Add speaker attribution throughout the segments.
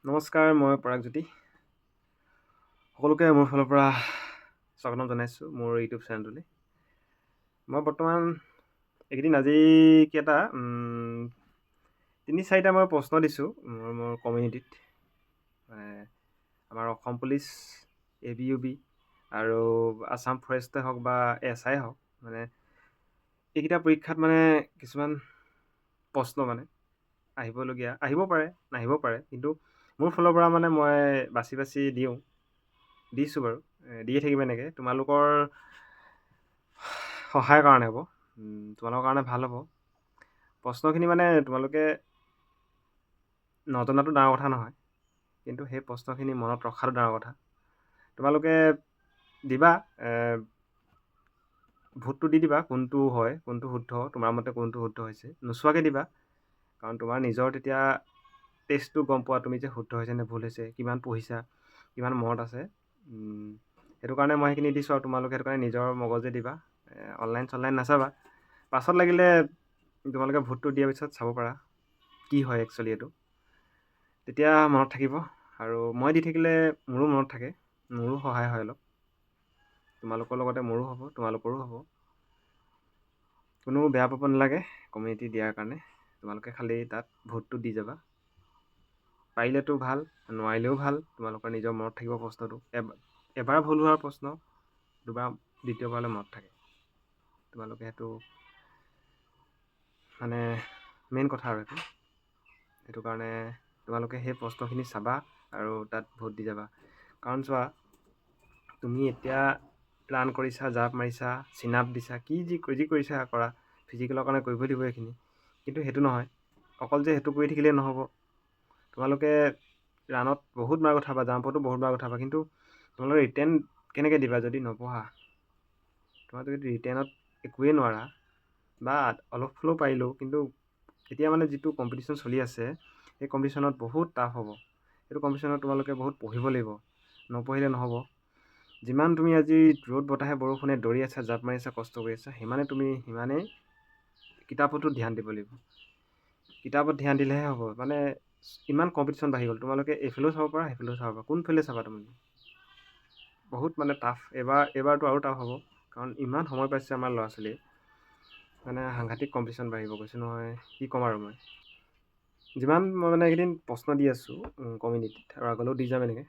Speaker 1: নমস্কাৰ, মই পৰাগজ্যোতি। সকলোকে মোৰ ফালৰ পৰা স্বাগতম জনাইছোঁ মোৰ ইউটিউব চেনেলটোলৈ। মই বৰ্তমান এইকেইদিন আজি কেইটা 3-4টা মই প্ৰশ্ন দিছোঁ মোৰ কমিউনিটিত। মানে আমাৰ অসম পুলিচ, ABUB আৰু আছাম ফৰেষ্টে হওক বা SI হওক, মানে এইকেইটা পৰীক্ষাত মানে কিছুমান প্ৰশ্ন মানে আহিব পাৰে, নাহিব পাৰে, কিন্তু মোৰ ফালৰ পৰা মানে মই বাছি দিছোঁ বাৰু, দিয়ে থাকিম এনেকৈ। তোমালোকৰ সহায়ৰ কাৰণে হ'ব, তোমালোকৰ কাৰণে ভাল হ'ব। প্ৰশ্নখিনি মানে তোমালোকে নজনাটো ডাঙৰ কথা নহয়, কিন্তু সেই প্ৰশ্নখিনি মনত ৰখাটো ডাঙৰ কথা। তোমালোকে দিবা, ভোটটো দি দিবা, কোনটো হয়, কোনটো শুদ্ধ, তোমাৰ মতে কোনটো শুদ্ধ হৈছে। নোচোৱাকৈ দিবা, কাৰণ তোমাৰ নিজৰ তেতিয়া টেষ্টটো গম পোৱা তুমি যে শুদ্ধ হৈছে নে ভুল হৈছে, কিমান পঢ়িছা, কিমান মনত আছে। সেইটো কাৰণে মই সেইখিনি দিছোঁ, আৰু তোমালোকে সেইটো কাৰণে নিজৰ মগজে দিবা, অনলাইন নাচাবা। পাছত লাগিলে তোমালোকে ভোটটো দিয়াৰ পিছত চাব পাৰা কি হয় একচুৱেলি এইটো, তেতিয়া মনত থাকিব। আৰু মই দি থাকিলে মোৰো মনত থাকে, মোৰো সহায় হয় অলপ। তোমালোকৰ লগতে মোৰো হ'ব, তোমালোকৰো হ'ব। কোনো বেয়া পাব নালাগে কমিউনিটি দিয়াৰ কাৰণে। তোমালোকে খালি তাত ভোটটো দি যাবা। পাৰিলেতো ভাল, নোৱাৰিলেও ভাল, তোমালোকৰ নিজৰ মনত থাকিব প্ৰশ্নটো। এবাৰ ভুল হোৱাৰ প্ৰশ্ন দুবাৰ, দ্বিতীয়বাৰলৈ মনত থাকে। তোমালোকে সেইটো মানে মেইন কথা আৰু সেইটো কাৰণে তোমালোকে সেই প্ৰশ্নখিনি চাবা আৰু তাত ভোট দি যাবা। কাৰণ চোৱা, তুমি এতিয়া ৰান কৰিছা, জাঁপ মাৰিছা, চিনাপ দিছা, যি কৰিছা কৰা, ফিজিকেলৰ কাৰণে কৰিব দিব এইখিনি, কিন্তু সেইটো নহয়। অকল যে সেইটো কৰি থাকিলেই নহ'ব। তোমালোকে ৰানত বহুত মাৰ্ক উঠাবা, জাম্পতো বহুত মাৰ্ক উঠাবা, কিন্তু তোমালোকে ৰিটেন কেনেকৈ দিবা যদি নপঢ়া? তোমালোকে যদি ৰিটেনত একোৱেই নোৱাৰা, বা অলপ হ'লেও পাৰিলেও, কিন্তু এতিয়া মানে যিটো কম্পিটিশ্যন চলি আছে, সেই কম্পিটিশ্যনত বহুত টাফ হ'ব। সেইটো কম্পিটিশ্যনত তোমালোকে বহুত পঢ়িব লাগিব, নপঢ়িলে নহ'ব। যিমান তুমি আজি ৰ'দ বতাহে বৰষুণে দৌৰি আছা, জাঁপ মাৰিছা, কষ্ট কৰি আছা, সিমানেই কিতাপতো ধ্যান দিব লাগিব। কিতাপত ধ্যান দিলেহে হ'ব। মানে ইমান কম্পিটিশ্যন বাঢ়ি গ'ল, তোমালোকে এইফালেও চাব পাৰা, সেইফালেও চাব পাৰা, কোনফালে চাবা তুমি? বহুত মানে টাফ। এইবাৰটো আৰু টাফ হ'ব, কাৰণ ইমান সময় পাইছে আমাৰ ল'ৰা ছোৱালীয়ে। মানে সাংঘাতিক কম্পিটিশ্যন বাঢ়িব, কৈছোঁ নহয়, কি ক'ম আৰু মই। যিমান মই মানে এইকেইদিন প্ৰশ্ন দি আছোঁ কমিউনিটিত, আৰু আগলৈও দি যাম এনেকৈ।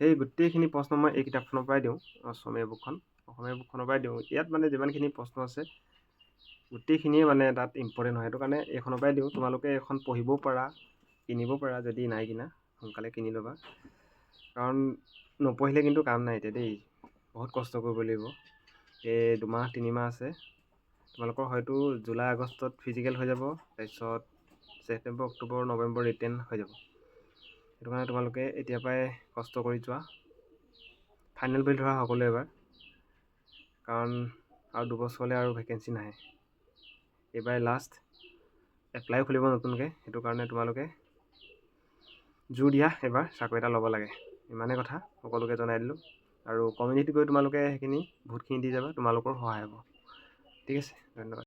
Speaker 1: সেই গোটেইখিনি প্ৰশ্ন মই এই কিতাপখনৰ পৰাই দিওঁ, অসমীয়া বুকখনৰ পৰাই দিওঁ। ইয়াত মানে যিমানখিনি প্ৰশ্ন আছে গোটেইখিনিয়ে মানে তাত ইম্পৰ্টেণ্ট হয়, সেইটো কাৰণে এইখনৰ পৰাই দিওঁ। তোমালোকে এইখন পঢ়িবও পাৰা, কিনিব পাৰা, যদি নাই কিনা সোনকালে কিনি ল'বা। কাৰণ নপঢ়িলে কিন্তু কাম নাই এতিয়া দেই, বহুত কষ্ট কৰিব লাগিব। এই 2-3 মাহ আছে। তোমালোকৰ হয়তো জুলাই আগষ্টত ফিজিকেল হৈ যাব, তাৰপিছত ছেপ্টেম্বৰ অক্টোবৰ নৱেম্বৰ ৰিটেন হৈ যাব। সেইটো কাৰণে তোমালোকে এতিয়াৰ পৰাই কষ্ট কৰি যোৱা, ফাইনেল বুলি ধৰা সকলোৱে এবাৰ। কাৰণ আৰু 2 বছৰলৈ আৰু ভেকেঞ্চি নাহে, এইবাৰ লাষ্ট। এপ্লাইও খুলিব নতুনকৈ, সেইটো কাৰণে তোমালোকে জোৰ দিয়া, এবাৰ চাকৰি এটা ল'ব লাগে। ইমানেই কথা, সকলোকে জনাই দিলোঁ। আৰু কমিউনিটিত গৈ তোমালোকে সেইখিনি ভোটখিনি দি যাবা, তোমালোকৰ সহায় হ'ব। ঠিক আছে, ধন্যবাদ।